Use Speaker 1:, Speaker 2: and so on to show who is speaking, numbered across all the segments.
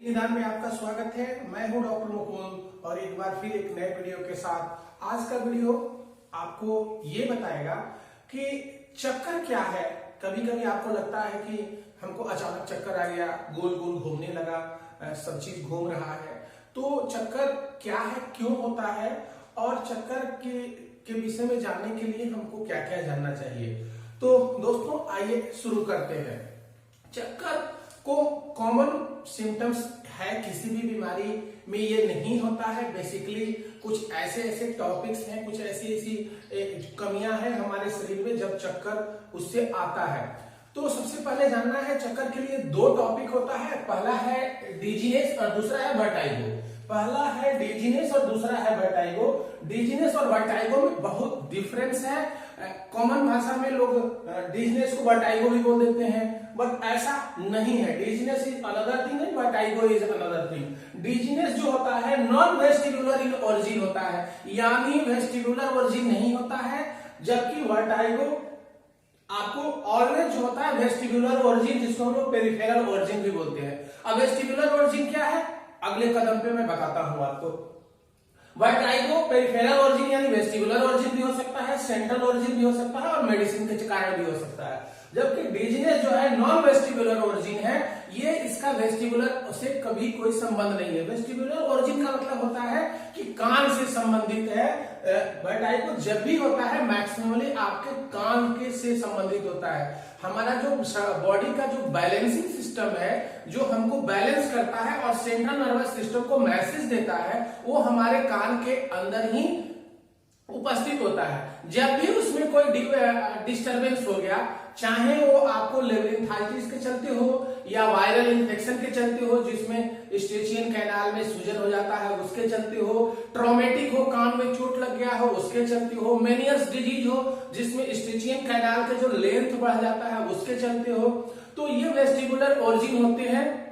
Speaker 1: निदान में आपका स्वागत है। मैं हूं डॉक्टर मुकुंद और एक बार फिर एक नए वीडियो के साथ। आज का वीडियो आपको ये बताएगा कि चक्कर क्या है। कभी कभी आपको लगता है कि हमको अचानक चक्कर आ गया, गोल गोल घूमने लगा, सब चीज घूम रहा है। तो चक्कर क्या है, क्यों होता है और चक्कर के विषय में जानने के लिए हमको क्या क्या जानना चाहिए। तो दोस्तों आइए शुरू करते हैं। चक्कर को कॉमन सिम्टम्स है, किसी भी बीमारी में ये नहीं होता है। बेसिकली कुछ ऐसे टॉपिक्स हैं, कुछ ऐसी कमियां हैं हमारे शरीर में जब चक्कर उससे आता है। तो सबसे पहले जानना है, चक्कर के लिए दो टॉपिक होता है। पहला है डिजीनेस और दूसरा है वर्टाइगो। पहला है डिजीनेस और दूसरा है वर्टाइगो। डिजीनेस और वर्टाइगो में बहुत डिफरेंस है। कॉमन भाषा में लोग डिजीनेस को वर्टाइगो भी बोल देते हैं, बट ऐसा नहीं है। Dizziness is another thing and vertigo is another thing. Dizziness जो होता है नॉन वेस्टिबुलर इन ओरिजिन होता है, यानी वेस्टिबुलर ओरिजिन नहीं होता है। जबकि वर्टाइगो आपको ऑलवेज जो होता है वेस्टिबुलर ओरिजिन, जिसको हम लोग पेरिफेरल ओरिजिन भी बोलते हैं। अब वेस्टिबुलर ओरिजिन क्या है अगले कदम पे मैं बताता हूं आपको। वर्टाइगो पेरिफेरल ओरिजिन यानी वेस्टिबुलर ओरिजिन भी हो सकता है, सेंट्रल ओरिजिन भी हो सकता है और मेडिसिन के कारण भी हो सकता है। जबकि डिजीनेस जो है नॉन वेस्टिबुलर ओरिजिन है, ये इसका वेस्टिबुलर से कभी कोई संबंध नहीं है। वेस्टिबुलर ओरिजिन का मतलब होता है कि कान से संबंधित है। वर्टाइगो जब भी होता है मैक्सिमली आपके कान के से संबंधित होता है। हमारा जो बॉडी का जो बैलेंसिंग सिस्टम है, जो हमको बैलेंस करता है और सेंट्रल नर्वस सिस्टम को मैसेज देता है, वो हमारे कान के अंदर ही उपस्थित होता है। जब भी उसमें कोई डिस्टरबेंस हो गया, चाहे वो आपको लेबरिंथाइटिस के चलते हो या वायरल इन्फेक्शन के चलते हो जिसमें स्टेचियन कैनाल में सूजन हो जाता है उसके चलते हो, ट्रॉमेटिक हो, कान में चोट लग गया हो उसके चलते हो, मेनियर्स डिजीज हो जिसमें स्टेचियन कैनाल के जो लेंथ बढ़ जाता है उसके चलते हो, तो ये वेस्टिबुलर ओरिजिन होते हैं।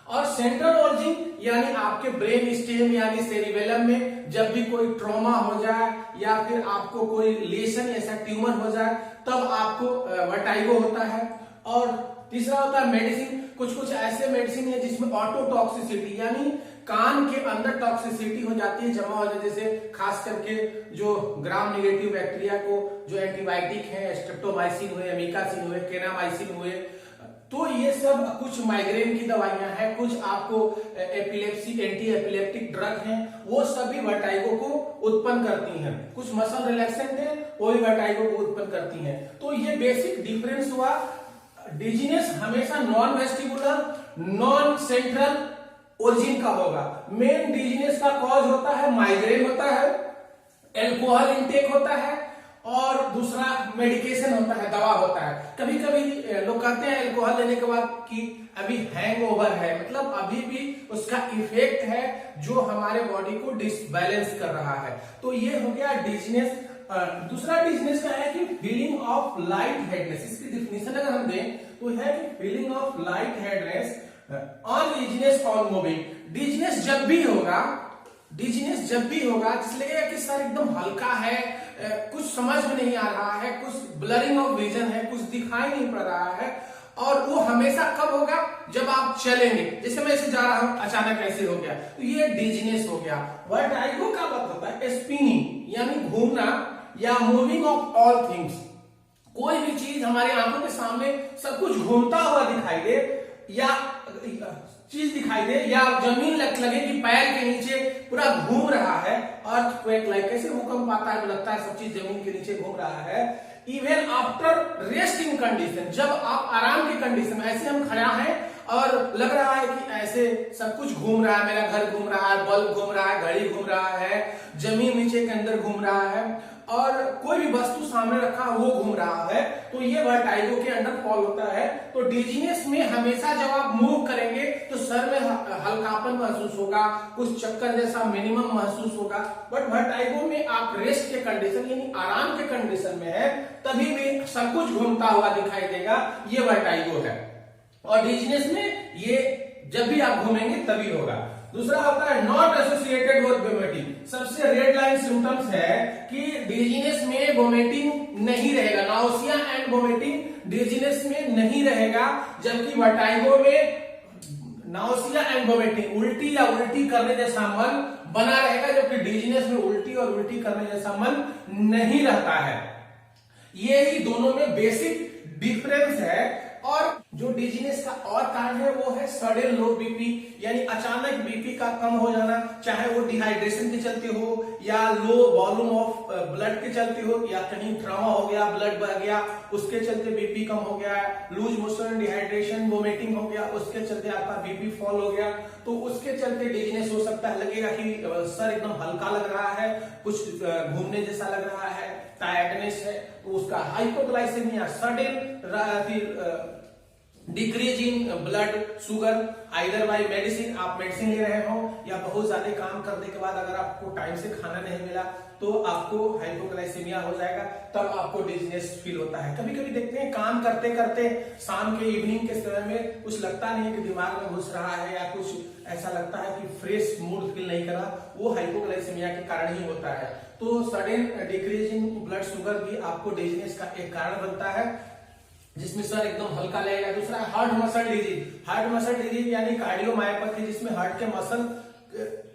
Speaker 1: और सेंट्रल ओरिजिन यानी आपके ब्रेन स्टेम यानी सेरिबेलम में जब भी कोई ट्रॉमा हो जाए या फिर आपको कोई लेशन ऐसा ट्यूमर हो जाए तब आपको वर्टाइगो होता है। और तीसरा होता है मेडिसिन। कुछ ऐसे मेडिसिन है जिसमें ऑटोटॉक्सिसिटी यानी कान के अंदर टॉक्सिसिटी हो जाती है, जमा हो जाती है। जैसे खास करके जो ग्राम नेगेटिव बैक्टीरिया को जो एंटीबायोटिक है, स्ट्रेप्टोमाइसिन हुए, एमिकासिन हुए, केनामाइसिन हुए, तो ये सब कुछ माइग्रेन की दवाइयां हैं, कुछ आपको एपिलेप्सी एंटी एपिलेप्टिक ड्रग हैं, वो सभी वर्टाइगो को उत्पन्न करती हैं। कुछ मसल रिलैक्सेंट है वो भी वर्टाइगो को उत्पन्न करती हैं। तो ये बेसिक डिफरेंस हुआ। डिजीनेस हमेशा non vestibular non central origin का होगा। मेन डिजीनेस का कॉज होता है माइग्रेन होता है, एल्कोहल इंटेक होता है और दूसरा मेडिकेशन होता है, दवा होता है। कभी कभी लोग कहते हैं अल्कोहल लेने के बाद कि अभी हैंगओवर है, मतलब अभी भी उसका इफेक्ट है जो हमारे बॉडी को डिसबैलेंस कर रहा है। तो ये हो गया डिजीनेस। दूसरा डिजीनेस का है कि फीलिंग ऑफ लाइट हेडनेस। इसकी डिफिनेशन अगर हम दें तो है कि feeling of light headedness on dizziness on moving. Dizziness जब भी होगा जिस लगेगा कि सर एकदम हल्का है, कुछ समझ में नहीं आ रहा है, कुछ ब्लरिंग ऑफ विजन है, कुछ दिखाई नहीं पड़ रहा है। और वो हमेशा कब होगा जब आप चलेंगे। जैसे मैं ऐसे जा रहा हूं अचानक ऐसे हो गया, तो ये डिजीनेस हो गया। वर्टाइगो का मतलब होता है स्पिनिंग यानी घूमना या मूविंग ऑफ ऑल थिंग्स। कोई भी चीज हमारी आंखों के सामने सब कुछ घूमता हुआ दिखाई दे या चीज दिखाई दे या जमीन लगे कि पैर के नीचे पूरा घूम रहा है, अर्थक्वेक लाइक कैसे भूकंप आता है तो लगता है सब चीज जमीन के नीचे घूम रहा है। इवन आफ्टर रेस्टिंग कंडीशन, जब आप आराम की कंडीशन में ऐसे हम खड़ा हैं और लग रहा है कि ऐसे सब कुछ घूम रहा है, मेरा घर घूम रहा है, बल्ब घूम रहा है, घड़ी घूम रहा है, जमीन नीचे के अंदर घूम रहा है और कोई भी वस्तु सामने रखा वो घूम रहा है, तो ये वर्टाइगो के अंडर फॉल होता है। तो डिजीनेस में हमेशा जब आप मूव करेंगे तो सर में हल्कापन महसूस होगा, कुछ चक्कर जैसा मिनिमम महसूस होगा। बट वर्टाइगो में आप रेस्ट के कंडीशन यानी आराम के कंडीशन में है, तभी भी सब कुछ घूमता हुआ दिखाई देगा, ये वर्टाइगो है। और डिजीनेस में ये जब भी आप घूमेंगे तभी होगा। दूसरा होता है नॉट एसोसिएटेड विद वोमिटिंग। सबसे रेड लाइन सिम्टम्स है कि डिजीनेस में वोमिटिंग नहीं रहेगा, नाउसिया एंड वोमिटिंग डिजीनेस में नहीं रहेगा, जबकि वर्टाइगो में नाउसिया एंड वोमिटिंग, उल्टी या उल्टी करने जैसा मन बना रहेगा, जबकि डिजीनेस में उल्टी और उल्टी करने जैसा मन नहीं रहता है। ये ही दोनों में बेसिक डिफरेंस है। और जो डिजीनेस का और कारण है वो है सडन लो बीपी, यानी अचानक बीपी का कम हो जाना, चाहे वो डिहाइड्रेशन के चलते हो या लो वॉल्यूम ऑफ ब्लड के चलते हो या कहीं ट्रॉमा हो गया, ब्लड बह गया उसके चलते बीपी कम हो गया, लूज मोशन, डिहाइड्रेशन, वोमिटिंग हो गया उसके चलते आपका बीपी फॉल हो गया, तो उसके चलते डिजीनेस हो सकता है। लगेगा कि सर एकदम हल्का लग रहा है, कुछ घूमने जैसा लग रहा है, टायर्डनेस है, तो उसका hypoglycaemia, sudden decrease in blood sugar, either by medicine, आप मेडिसिन ले रहे हो या बहुत ज्यादा काम करने के बाद अगर आपको टाइम से खाना नहीं मिला तो आपको हाइपोग्लाइसेमिया हो जाएगा, तब आपको डिजीनेस फील होता है। कभी कभी देखते हैं काम करते करते शाम के इवनिंग के समय में कुछ लगता नहीं है कि दिमाग में घुस रहा है या कुछ ऐसा लगता है कि फ्रेश मूड फील नहीं करा, वो हाइपोग्लाइसेमिया के कारण ही होता है। तो sudden decrease in blood sugar भी आपको डिजीनेस का एक कारण बनता है, जिसमें सर एकदम हल्का लगेगा। दूसरा heart muscle disease, heart muscle disease यानी कार्डियोमायोपैथी, जिसमें हार्ट के मसल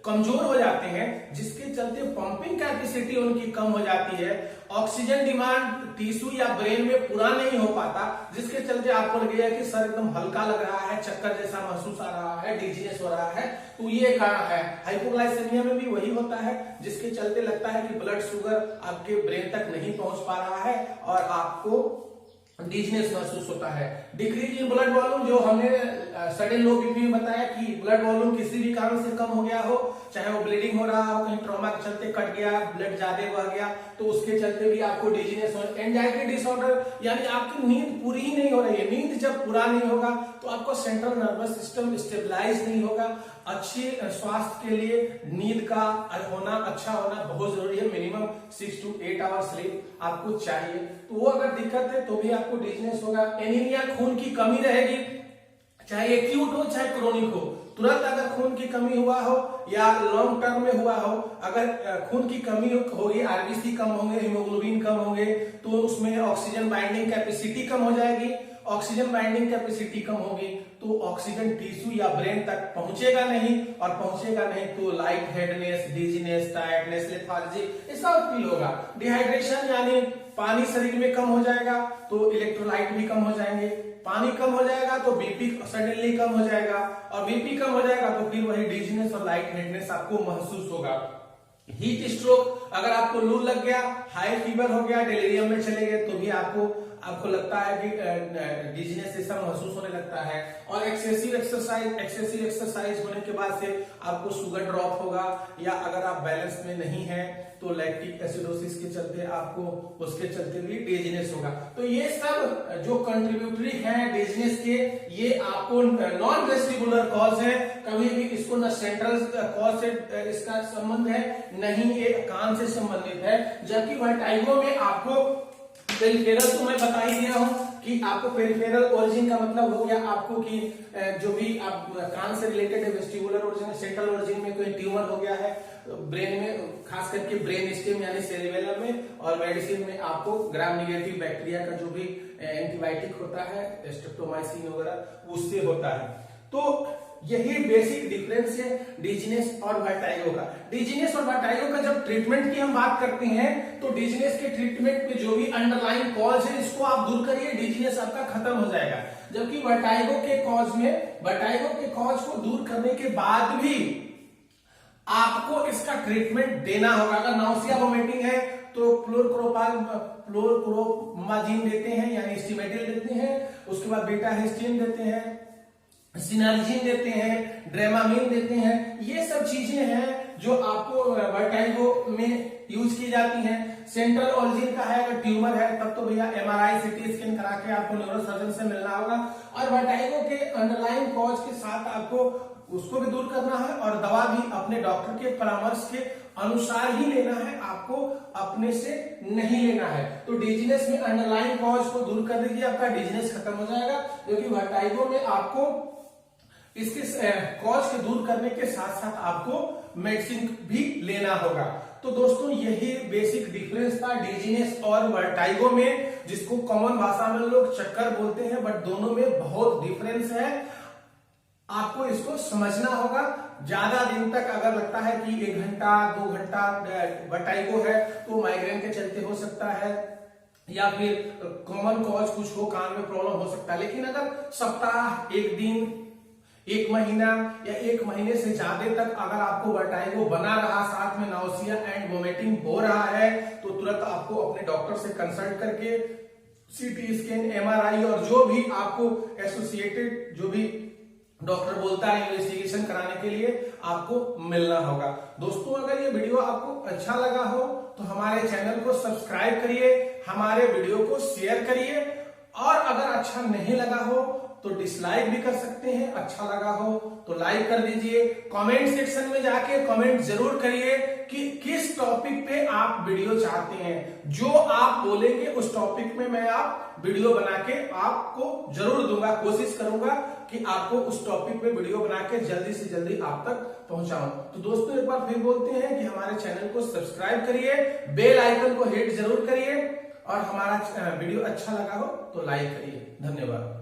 Speaker 1: कमजोर हो जाते हैं, जिसके चलते पंपिंग कैपेसिटी उनकी कम हो जाती है, ऑक्सीजन डिमांड टिश्यू या ब्रेन में पूरा नहीं हो पाता, जिसके चलते आपको लगेगा कि सर एकदम हल्का लग रहा है, चक्कर जैसा महसूस आ रहा है, डिजीनेस हो रहा है। तो ये कारण है। हाइपोग्लाइसेमिया में भी वही होता है, जिसके चलते लगता है कि ब्लड शुगर आपके ब्रेन तक नहीं पहुंच पा रहा है और आपको डिजीनेस महसूस होता है। डिक्रीज इन ब्लड वॉल्यूम, जो हमने सडन लो बीपी में बताया कि ब्लड वॉल्यूम किसी भी कारण से कम हो गया हो, चाहे वो ब्लीडिंग हो रहा हो, कहीं ट्रॉमा के चलते कट गया, ब्लड ज्यादा बह गया, तो उसके चलते भी आपको डिजीनेस हो। एंजाइटी डिसऑर्डर, यानी आपकी नींद पूरी ही नहीं हो रही है, नींद जब पूरा नहीं होगा तो आपको सेंट्रल नर्वस सिस्टम स्टेबलाइज नहीं होगा। अच्छे स्वास्थ्य के लिए नींद का होना, अच्छा होना बहुत जरूरी है। मिनिमम 6 to 8 आवर्स स्लीप आपको चाहिए। तो वो अगर दिक्कत है तो भी आपको डिजीनेस होगा। एनीमिया, खून की कमी रहेगी, चाहे एक्यूट हो चाहे क्रोनिक हो। तुरंत अगर खून की कमी हुआ हो या लॉन्ग टर्म में हुआ हो, अगर खून की कमी होगी, आरबीसी कम होंगे, हीमोग्लोबिन कम होंगे, तो उसमें ऑक्सीजन बाइंडिंग कैपेसिटी कम हो जाएगी। ऑक्सीजन बाइंडिंग कैपेसिटी कम होगी तो ऑक्सीजन टिश्यू या ब्रेन तक पहुंचेगा नहीं, और पहुंचेगा नहीं तो लाइट हेडनेस, डिजीनेस, टायर्डनेस, लेथार्जी ये सब फील होगा। डिहाइड्रेशन यानी पानी शरीर में कम हो जाएगा तो इलेक्ट्रोलाइट भी कम हो जाएंगे, पानी कम हो जाएगा तो बीपी सडनली कम हो जाएगा, और बीपी कम हो जाएगा तो फिर वही डिजीनेस और लाइट हेडनेस आपको महसूस होगा। हीट स्ट्रोक, अगर आपको लू लग गया, हाई फीवर हो गया, डिलीरियम में चले गए, तो भी आपको लगता है कि डिजीनेस जैसा महसूस होने लगता है। और एक्सेसिव एक्सरसाइज होने के बाद से आपको शुगर ड्रॉप होगा, या अगर आप बैलेंस में नहीं है तो लैक्टिक एसिडोसिस के चलते आपको उसके चलते भी डिजीनेस होगा। तो ये सब जो कंट्रीब्यूटरी है डिजीनेस के, ये आपको नॉन वेस्टिबुलर कॉज है। कभी भी इसको न सेंट्रल कॉज से इसका संबंध है, नहीं ये कान से संबंधित है। जबकि वर्टाइगो में आपको पेरिफेरल, तो मैं बता ही दिया हूं कि आपको पेरिफेरल ओरिजिन का मतलब हो गया आपको कि जो भी आप कान से रिलेटेड है, वेस्टिबुलर ओरिजिन, सेंट्रल ओरिजिन में कोई ट्यूमर हो गया है ब्रेन में, खास करके ब्रेन स्टेम यानी सेरेबेलम में, और मेडिसिन में आपको ग्राम निगेटिव बैक्टीरिया का जो भी एंटीबायोटिक होता है, स्ट्रेप्टोमाइसिन वगैरह, उससे होता है। तो यही बेसिक डिफरेंस है डिजीनेस और वर्टाइगो का। डिजीनेस और वर्टाइगो का जब ट्रीटमेंट की हम बात करते हैं तो डिजीनेस के ट्रीटमेंट में जो भी अंडरलाइन कॉज है इसको आप दूर करिए, डिजीनेस आपका खत्म हो जाएगा। जबकि वर्टाइगो के कॉज को दूर करने के बाद भी आपको इसका ट्रीटमेंट देना होगा। अगर नाउसिया वोमिटिंग है तो फ्लोरक्रोमाजीन देते हैं यानी स्टिमेटिल देते हैं, उसके बाद बीटा हिस्टीन देते हैं, सिनर्जिन देते हैं, ड्रेमामीन देते हैं। ये सब चीजें हैं जो आपको वर्टाइगो में यूज की जाती हैं। सेंट्रल ओरिजिन का है, अगर ट्यूमर है तब तो भैया एमआरआई सीटी स्कैन करा के आपको न्यूरोसर्जन से मिलना होगा। और वर्टाइगो के अंडरलाइन कॉज के साथ आपको उसको भी दूर करना है, और दवा भी अपने डॉक्टर के परामर्श के अनुसार ही लेना है, आपको अपने से नहीं लेना है। तो डिजीनेस में अंडरलाइन कॉज को दूर कर दीजिए, आपका डिजीनेस खत्म हो जाएगा। क्योंकि वर्टाइगो में आपको इसके कॉज के दूर करने के साथ साथ आपको मेडिसिन भी लेना होगा। तो दोस्तों यही बेसिक डिफरेंस था डिजीनेस और वर्टाइगो में, जिसको कॉमन भाषा में लोग चक्कर बोलते हैं, बट दोनों में बहुत डिफरेंस है। आपको इसको समझना होगा। ज्यादा दिन तक अगर लगता है कि 1 घंटा 2 घंटा वर्टाइगो है तो माइग्रेन के चलते हो सकता है, या फिर कॉमन कॉज कुछ हो, कान में प्रॉब्लम हो सकता है। लेकिन अगर सप्ताह, 1 दिन, 1 महीना या 1 महीने से ज्यादा तक अगर आपको वर्टाइगो बना रहा, साथ में नाउसिया एंड वोमिटिंग हो रहा है, तो तुरंत आपको अपने डॉक्टर से कंसल्ट करके सीटी स्कैन, एमआरआई और जो भी आपको एसोसिएटेड जो भी डॉक्टर बोलता है इन्वेस्टिगेशन कराने के लिए आपको मिलना होगा। दोस्तों, अगर ये वीडियो आपको अच्छा लगा हो तो हमारे चैनल को सब्सक्राइब करिए, हमारे वीडियो को शेयर करिए, और अगर अच्छा नहीं लगा हो तो डिसलाइक भी कर सकते हैं, अच्छा लगा हो तो लाइक कर दीजिए। कमेंट सेक्शन में जाके कमेंट जरूर करिए कि किस टॉपिक पे आप वीडियो चाहते हैं। जो आप बोलेंगे उस टॉपिक में मैं आप वीडियो बना के आपको जरूर दूंगा, कोशिश करूंगा कि आपको उस टॉपिक पे वीडियो बना के जल्दी से जल्दी आप तक पहुंचाऊं। तो दोस्तों, एक बार फिर बोलते हैं कि हमारे चैनल को सब्सक्राइब करिए, बेल आइकन को हिट जरूर करिए, और हमारा वीडियो अच्छा लगा हो तो लाइक करिए। धन्यवाद।